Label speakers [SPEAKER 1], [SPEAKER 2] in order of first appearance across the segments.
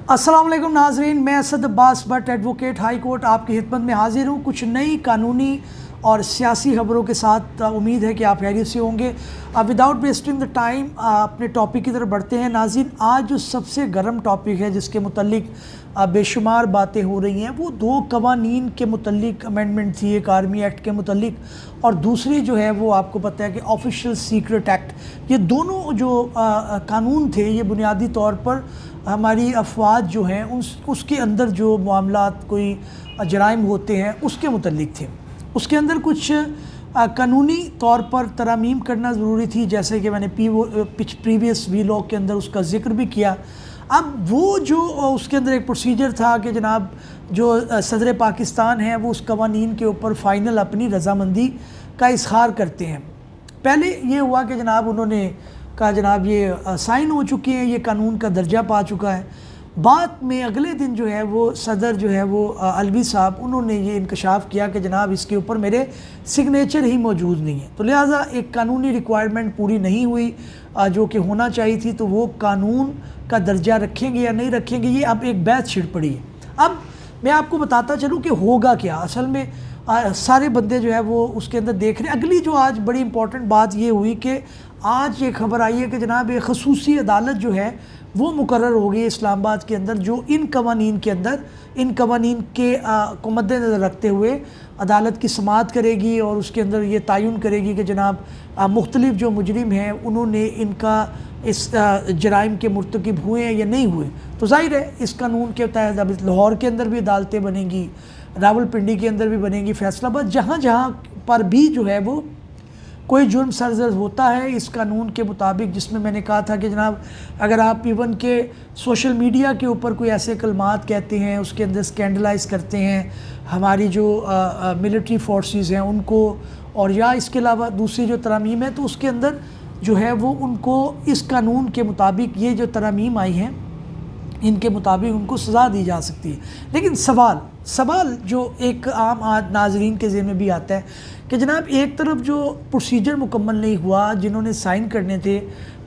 [SPEAKER 1] अस्सलाम वालेकुम नाजरीन, मैं Asad Abbas Bhatt advocate high court आपकी खिदमत में हाजिर हूँ। कुछ नई कानूनी और सियासी खबरों के साथ उम्मीद है कि आप खैरियत से होंगे। विदाउट वेस्टिंग द टाइम अपने टॉपिक की तरफ बढ़ते हैं। नाज़रीन, आज जो सबसे गर्म टॉपिक है जिसके मुतल्लिक बेशुमार बातें हो रही हैं, वो दो कवानीन के मुतल्लिक अमेंडमेंट थी। एक आर्मी एक्ट के मुतल्लिक और दूसरी जो है वो आपको पता है कि ऑफिशियल सीक्रेट एक्ट। ये दोनों जो कानून थे ये बुनियादी तौर पर हमारी अफवाज जो हैं उसके अंदर जो मामलात कोई जराइम होते हैं उसके मुतल्लिक थे। उसके अंदर कुछ कानूनी तौर पर तरमीम करना ज़रूरी थी, जैसे कि मैंने प्रीवियस वीलॉग के अंदर उसका ज़िक्र भी किया। अब वो जो उसके अंदर एक प्रोसीजर था कि जनाब जो सदर पाकिस्तान है वो उस कवानीन के ऊपर फ़ाइनल अपनी रज़ामंदी का इज़हार करते हैं। पहले ये हुआ कि जनाब उन्होंने कहा जनाब ये साइन हो चुके हैं, ये कानून का दर्जा पा चुका है। बाद में अगले दिन जो है वो सदर जो है वो अलवी साहब उन्होंने ये इंकशाफ किया कि जनाब इसके ऊपर मेरे सिग्नेचर ही मौजूद नहीं है, तो लिहाजा एक कानूनी रिक्वायरमेंट पूरी नहीं हुई जो कि होना चाहिए थी। तो वो कानून का दर्जा रखेंगे या नहीं रखेंगे, ये अब एक बहस छिड़ पड़ी है। अब मैं आपको बताता चलूँ कि होगा क्या। असल में सारे बंदे जो है वो उसके अंदर देख रहे हैं। अगली जो आज बड़ी इंपॉर्टेंट बात ये हुई कि आज ये खबर आई है कि जनाब एक खसूसी अदालत जो है वो मुकर्रर हो गई इस्लामाबाद के अंदर, जो इन कवानीन के अंदर इन कवानीन के को मद्देनज़र रखते हुए अदालत की समाअत करेगी और उसके अंदर ये तयन करेगी कि जनाब मुख्तलिफ जो मुजरिम हैं उन्होंने इनका इस जराइम के मुर्तकिब हुए हैं या नहीं हुए। तो जाहिर है इस कानून के तहत अब लाहौर के अंदर भी अदालतें बनेंगी, रावलपिंडी के अंदर भी बनेंगी, फैसलाबाद, जहाँ जहाँ पर भी जो है वो कोई जुर्म सरजर होता है इस कानून के मुताबिक, जिसमें मैंने कहा था कि जनाब अगर आप इवन के सोशल मीडिया के ऊपर कोई ऐसे कलमात कहते हैं, उसके अंदर स्कैंडलाइज करते हैं हमारी जो मिलिट्री फोर्सेस हैं उनको, और या इसके अलावा दूसरी जो तरमीम है, तो उसके अंदर जो है वो उनको इस कानून के मुताबिक ये जो तरमीम आई हैं इनके मुताबिक उनको सज़ा दी जा सकती है। लेकिन सवाल जो एक आम नाजरीन के ज़हन में भी आता है कि जनाब एक तरफ जो प्रोसीजर मुकम्मल नहीं हुआ, जिन्होंने साइन करने थे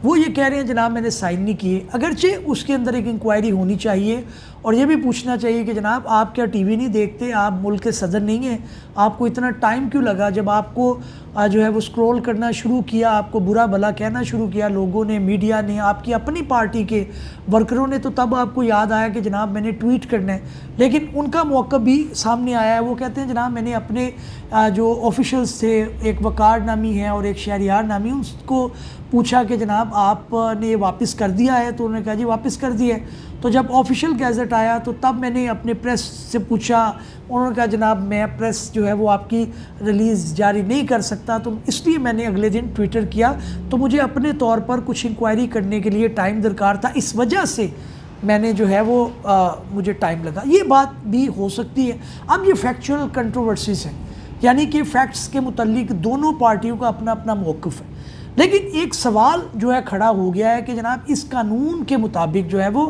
[SPEAKER 1] वो ये कह रहे हैं जनाब मैंने साइन नहीं किए, अगरचे उसके अंदर एक इंक्वायरी होनी चाहिए और ये भी पूछना चाहिए कि जनाब आप क्या टीवी नहीं देखते, आप मुल्क के सदर नहीं हैं, आपको इतना टाइम क्यों लगा? जब आपको जो है वो स्क्रॉल करना शुरू किया, आपको बुरा भला कहना शुरू किया लोगों ने, मीडिया ने, आपकी अपनी पार्टी के वर्करों ने, तो तब आपको याद आया कि जनाब मैंने ट्वीट करना है। लेकिन उनका मौक़िफ़ भी सामने आया है, वो कहते हैं जनाब मैंने अपने जो ऑफिशल्स थे, एक वकार नामी है और एक शहरियार नामी, उनको पूछा कि जनाब आपने वापस कर दिया है? तो उन्होंने कहा जी वापस कर दिया है। तो जब ऑफिशियल गैजेट आया तो तब मैंने अपने प्रेस से पूछा, उन्होंने कहा जनाब मैं प्रेस जो है वो आपकी रिलीज़ जारी नहीं कर सकता, तो इसलिए मैंने अगले दिन ट्विटर किया। तो मुझे अपने तौर पर कुछ इंक्वायरी करने के लिए टाइम दरकार था, इस वजह से मैंने जो है वो मुझे टाइम लगा। ये बात भी हो सकती है। अब ये फैक्चुअल कंट्रोवर्सीज हैं, यानी कि फैक्ट्स के मुतल्लिक दोनों पार्टियों का अपना अपना मौक़िफ़ है। लेकिन एक सवाल जो है खड़ा हो गया है कि जनाब इस कानून के मुताबिक जो है वो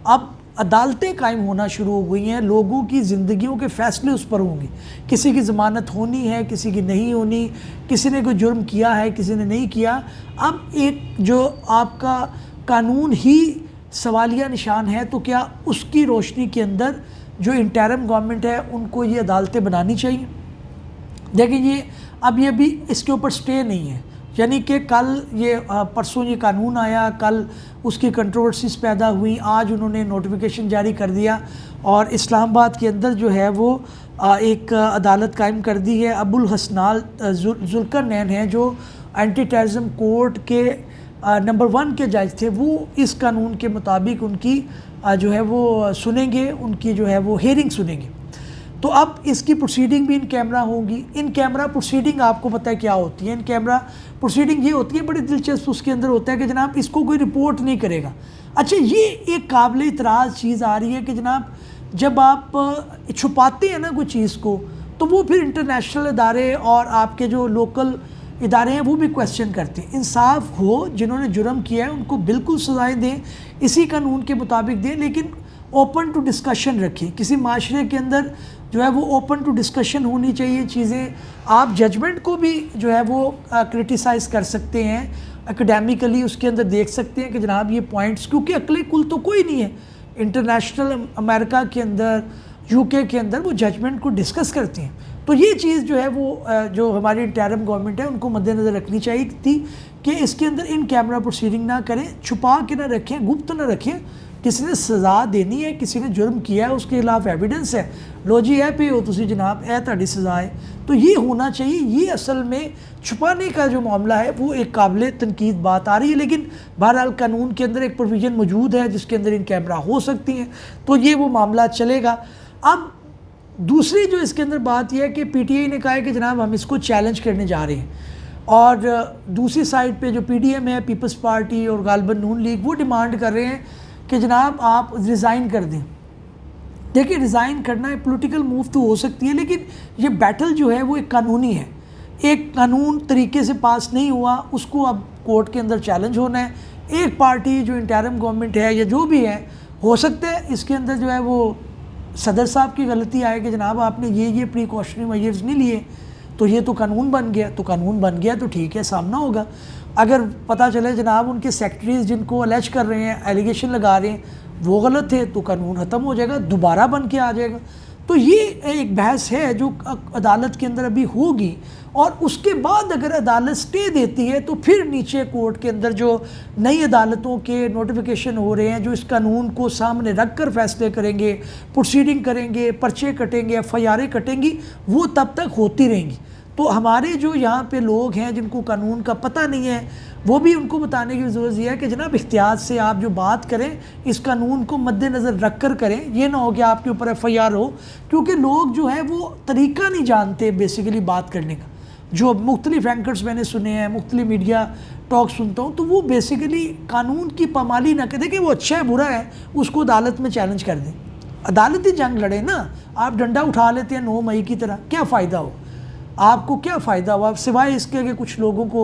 [SPEAKER 1] अब अदालतें कायम होना शुरू हो गई हैं, लोगों की ज़िंदगियों के फ़ैसले उस पर होंगे, किसी की ज़मानत होनी है, किसी की नहीं होनी, किसी ने कोई जुर्म किया है, किसी ने नहीं किया। अब एक जो आपका कानून ही सवालिया निशान है, तो क्या उसकी रोशनी के अंदर जो इंटरिम गवर्नमेंट है उनको ये अदालतें बनानी चाहिए? देखिए ये अब ये भी इसके ऊपर स्टे नहीं है, यानी कि कल ये परसों ये कानून आया, कल उसकी कंट्रोवर्सीज पैदा हुई, आज उन्होंने नोटिफिकेशन जारी कर दिया और इस्लामाबाद के अंदर जो है वो एक अदालत कायम कर दी है। अबुल हसनाल जुल्करनैन हैं जो एंटी टेररिज्म कोर्ट के नंबर 1 के जज थे, वो इस कानून के मुताबिक उनकी जो है वो सुनेंगे, उनकी जो है वो हेयरिंग सुनेंगे। तो अब इसकी प्रोसीडिंग भी इन कैमरा होंगी। इन कैमरा प्रोसीडिंग आपको पता है क्या होती है? इन कैमरा प्रोसीडिंग ये होती है, बड़ी दिलचस्प, उसके अंदर होता है कि जनाब इसको कोई रिपोर्ट नहीं करेगा। अच्छा, ये एक काबिल इतराज़ चीज़ आ रही है कि जनाब जब आप छुपाते हैं ना कोई चीज़ को, तो वो फिर इंटरनेशनल इदारे और आपके जो लोकल इदारे हैं वो भी क्वेश्चन करते हैं। इंसाफ हो, जिन्होंने जुर्म किया है उनको बिल्कुल सज़ाएँ दें, इसी कानून के मुताबिक दें, लेकिन ओपन टू डिस्कशन रखें। किसी माशरे के अंदर जो है वो ओपन टू डिस्कशन होनी चाहिए चीज़ें। आप जजमेंट को भी जो है वो क्रिटिसाइज़ कर सकते हैं, एकेडमिकली उसके अंदर देख सकते हैं कि जनाब ये पॉइंट्स, क्योंकि अकले कुल तो कोई नहीं है, इंटरनेशनल अमेरिका के अंदर, यूके के अंदर वो जजमेंट को डिस्कस करती हैं। तो ये चीज़ जो है वो जो हमारी इंटरिम गवर्नमेंट है उनको मद्देनज़र रखनी चाहिए थी कि इसके अंदर इन कैमरा प्रोसीडिंग ना करें, छुपा के ना रखें, गुप्त ना रखें। किसी ने सज़ा देनी है, किसी ने जुर्म किया है, उसके खिलाफ एविडेंस है, लो जी है पे हो तुसी जनाब, ए ताड़ी सज़ा है। तो ये होना चाहिए। ये असल में छुपाने का जो मामला है वो एक काबिल तनकीद बात आ रही है, लेकिन बहरहाल कानून के अंदर एक प्रोविज़न मौजूद है जिसके अंदर इन कैमरा हो सकती हैं, तो ये वो मामला चलेगा। अब दूसरी जो इसके अंदर बात यह है कि पीटीआई ने कहा है कि जनाब हम इसको चैलेंज करने जा रहे हैं, और दूसरी साइड पे जो पीडीएम है, पीपल्स पार्टी और गालिबन नून लीग, वो डिमांड कर रहे हैं कि जनाब आप रिज़ाइन कर दें। देखिए, रिज़ाइन करना है, पॉलिटिकल मूव तो हो सकती है, लेकिन ये बैटल जो है वो एक कानूनी है। एक कानून तरीके से पास नहीं हुआ, उसको अब कोर्ट के अंदर चैलेंज होना है। एक पार्टी जो इंटरिम गवर्नमेंट है या जो भी है, हो सकता है इसके अंदर जो है वो सदर साहब की गलती आए कि जनाब आपने ये प्रिकॉशनरी मेजर्स नहीं लिए, तो ये तो कानून बन गया। तो कानून बन गया तो ठीक है, सामना होगा। अगर पता चले जनाब उनके सेक्रेटरीज जिनको अलेज कर रहे हैं, एलिगेशन लगा रहे हैं, वो गलत थे, तो कानून ख़त्म हो जाएगा, दोबारा बन के आ जाएगा। तो ये एक बहस है जो अदालत के अंदर अभी होगी, और उसके बाद अगर अदालत स्टे देती है तो फिर नीचे कोर्ट के अंदर जो नई अदालतों के नोटिफिकेशन हो रहे हैं, जो इस कानून को सामने रख कर फैसले करेंगे, प्रोसीडिंग करेंगे, पर्चे कटेंगे, एफआईआरें कटेंगी, वो तब तक होती रहेंगी। तो हमारे जो यहाँ पे लोग हैं जिनको कानून का पता नहीं है, वो भी उनको बताने की ज़रूरत यह है कि जनाब एहतियात से आप जो बात करें इस कानून को मद्देनज़र रख कर करें। ये ना हो कि आपके ऊपर एफआईआर हो, क्योंकि लोग जो है वो तरीका नहीं जानते बेसिकली बात करने का। जो मुख्तलिफ एंकर्स मैंने सुने हैं, मुख्तलिफ मीडिया टॉक सुनता हूँ, तो वो बेसिकली कानून की पामाली ना करें कि वो अच्छा है बुरा है, उसको अदालत में चैलेंज कर दें। अदालती जंग लड़े ना, आप डंडा उठा लेते हैं 9 मई की तरह, क्या फ़ायदा हो? आपको क्या फ़ायदा हुआ सिवाय इसके कि कुछ लोगों को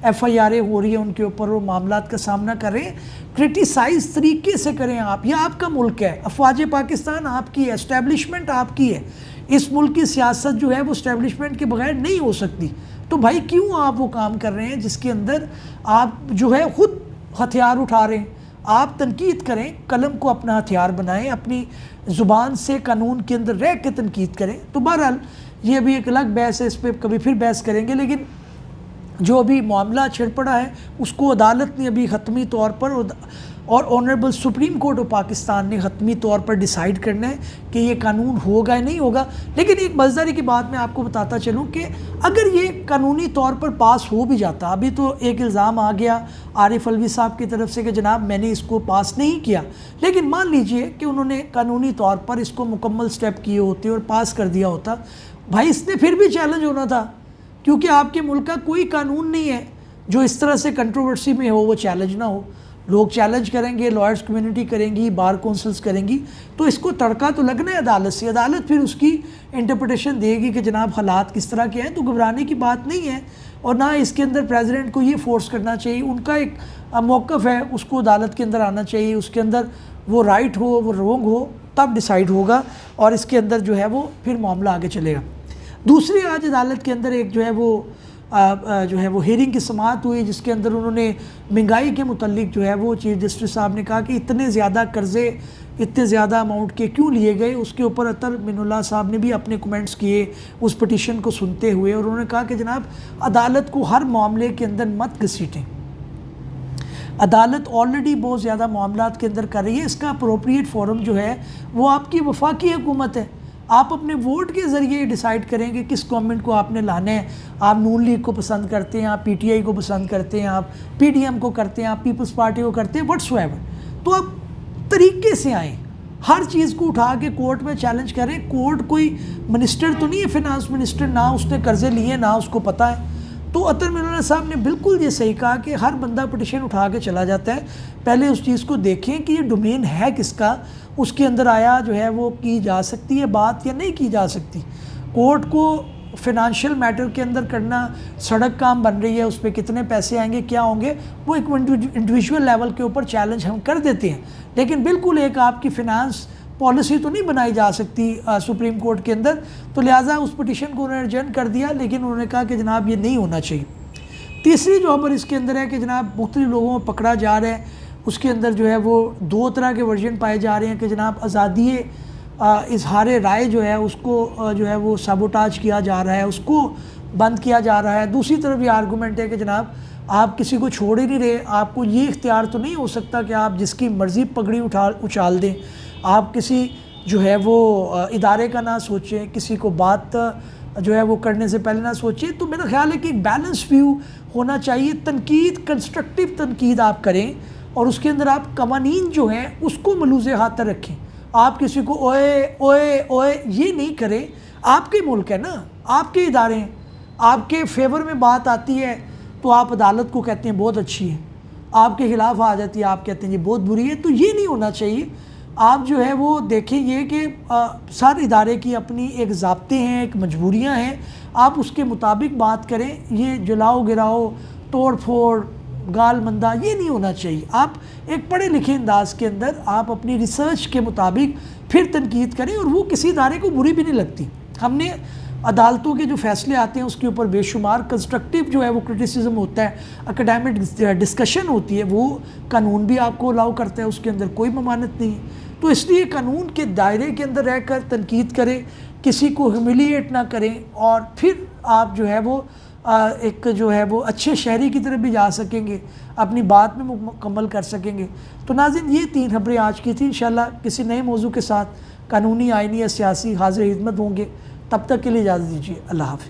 [SPEAKER 1] एफआईआरें हो रही है उनके ऊपर, वो मामलात का सामना करें, क्रिटिसाइज़ तरीके से करें। आप, यह आपका मुल्क है, अफवाज पाकिस्तान आपकी है, एस्टेब्लिशमेंट आपकी है। इस मुल्क की सियासत जो है वो एस्टेब्लिशमेंट के बगैर नहीं हो सकती। तो भाई क्यों आप वो काम कर रहे हैं जिसके अंदर आप जो है ख़ुद हथियार उठा रहे हैं? आप तनकीद करें, कलम को अपना हथियार बनाएं, अपनी ज़ुबान से कानून के अंदर रह के तनकीद करें। तो बहरहाल ये अभी एक अलग बहस है, इस पर कभी फिर बहस करेंगे। लेकिन जो अभी मामला छिड़ पड़ा है उसको अदालत ने अभी हतमी तौर पर और honourable supreme court of Pakistan ने हतमी तौर पर डिसाइड करना है कि ये कानून होगा या नहीं होगा। लेकिन एक मज़ेदारी की बात मैं आपको बताता चलूँ कि अगर ये कानूनी तौर पर पास हो भी जाता, अभी तो एक इल्ज़ाम आ गया आरिफ अलवी साहब की तरफ से कि जनाब मैंने इसको पास नहीं किया, लेकिन मान लीजिए कि उन्होंने कानूनी तौर पर इसको मुकम्मल स्टेप किए होते और पास कर दिया होता, भाई इसने फिर भी चैलेंज होना था, क्योंकि आपके मुल्क का कोई कानून नहीं है जो इस तरह से कंट्रोवर्सी में हो वो चैलेंज ना हो। लोग चैलेंज करेंगे, लॉयर्स कम्युनिटी करेंगी, बार काउंसिल्स करेंगी, तो इसको तड़का तो लगना है अदालत से। अदालत फिर उसकी इंटरप्रिटेशन देगी कि जनाब हालात किस तरह के हैं। तो घबराने की बात नहीं है, और ना इसके अंदर प्रेसिडेंट को ये फोर्स करना चाहिए। उनका एक मौक़िफ़ है, उसको अदालत के अंदर आना चाहिए, उसके अंदर वो राइट हो वो रॉन्ग हो तब डिसाइड होगा, और इसके अंदर जो है वो फिर मामला आगे चलेगा। दूसरी आज अदालत के अंदर एक जो है वो हियरिंग की समाअत हुई, जिसके अंदर उन्होंने महंगाई के मुतल्लिक जो है वो चीफ जस्टिस साहब ने कहा कि इतने ज़्यादा कर्ज़े इतने ज़्यादा अमाउंट के क्यों लिए गए। उसके ऊपर अतर मिनुल्लाह साहब ने भी अपने कमेंट्स किए उस पिटीशन को सुनते हुए, और उन्होंने कहा कि जनाब अदालत को हर मामले के अंदर मत घसीटें। अदालत ऑलरेडी बहुत ज़्यादा मामलात के अंदर कर रही है, इसका अप्रोप्रिएट फोरम जो है वो आपकी वफाकी हुकूमत है। आप अपने वोट के ज़रिए डिसाइड करेंगे किस गवर्नमेंट को आपने लाना है। आप नून लीग को पसंद करते हैं, आप पीटीआई को पसंद करते हैं, आप पीडीएम को करते हैं, आप पीपल्स पार्टी को करते हैं, व्हाट्सएवर। तो आप तरीके से आएँ, हर चीज़ को उठा के कोर्ट में चैलेंज करें। कोर्ट कोई मिनिस्टर तो नहीं है, फिनांस मिनिस्टर, ना उसने कर्ज़े लिए ना उसको पता है। तो अतर मिनुल्लाह साहब ने बिल्कुल ये सही कहा कि हर बंदा पिटीशन उठा के चला जाता है, पहले उस चीज़ को देखें कि ये डोमेन है किसका, उसके अंदर आया जो है वो की जा सकती है बात या नहीं की जा सकती। कोर्ट को फिनंशियल मैटर के अंदर करना, सड़क काम बन रही है उस पर कितने पैसे आएंगे क्या होंगे, वो एक इंडिविजुअल लेवल के ऊपर चैलेंज हम कर देते हैं, लेकिन बिल्कुल एक आपकी फ़िनांस पॉलिसी तो नहीं बनाई जा सकती सुप्रीम कोर्ट के अंदर। तो लिहाजा उस पिटीशन को उन्होंने रिजेक्ट कर दिया, लेकिन उन्होंने कहा कि जनाब ये नहीं होना चाहिए। तीसरी जो खबर इसके अंदर है कि जनाब मुख्तलिफ लोगों को पकड़ा जा रहा है, उसके अंदर जो है वो 2 तरह के वर्जन पाए जा रहे हैं कि जनाब आज़ादी इजहार राय जो है उसको जो है वो साबोटाज किया जा रहा है, उसको बंद किया जा रहा है। दूसरी तरफ ये आर्गूमेंट है कि जनाब आप किसी को छोड़ ही नहीं रहे, आपको ये इख्तियार तो नहीं हो सकता कि आप जिसकी मर्ज़ी पगड़ी उछाल दें, आप किसी जो है वो इदारे का ना सोचें, किसी को बात जो है वो करने से पहले ना सोचें। तो मेरा ख्याल है कि एक बैलेंस व्यू होना चाहिए। तनकीद, कंस्ट्रक्टिव तनकीद आप करें और उसके अंदर आप कवानीन जो हैं उसको मलूज़े हाथ रखें। आप किसी को ओए ओए ओए ये नहीं करें। आपके मुल्क है ना, आपके इदारे हैं, आपके फेवर में बात आती है तो आप अदालत को कहते हैं बहुत अच्छी है, आपके ख़िलाफ़ आ जाती है आप कहते हैं ये बहुत बुरी है। तो ये नहीं होना चाहिए। आप जो है वो देखें ये कि हर इदारे की अपनी एक ज़ाब्ते हैं, एक मजबूरियाँ हैं, आप उसके मुताबिक बात करें। ये जलाओ गिराओ, तोड़ फोड़, गाल मंदा ये नहीं होना चाहिए। आप एक पढ़े लिखे अंदाज के अंदर आप अपनी रिसर्च के मुताबिक फिर तनकीद करें और वो किसी इदारे को बुरी भी नहीं लगती। हमने अदालतों के जो फैसले आते हैं उसके ऊपर बेशुमार कंस्ट्रक्टिव जो है वो क्रिटिसिज्म होता है, एकेडमिक डिस्कशन होती है, वो कानून भी आपको अलाउ करता है, उसके अंदर कोई ममानत नहीं है। तो इसलिए कानून के दायरे के अंदर रहकर तनकीद करें, किसी को ह्यूमिलिएट ना करें और फिर आप जो है वो एक जो है वो अच्छे शहरी की तरफ भी जा सकेंगे, अपनी बात में मुकम्मल कर सकेंगे। तो नाज़रीन ये 3 खबरें आज की थी। इंशाल्लाह किसी नए मौजू के साथ कानूनी, आइनी या सियासी हाज़िर खिदमत होंगे। तब तक के लिए इजाज़त दीजिए। अल्लाह हाफ़िज़।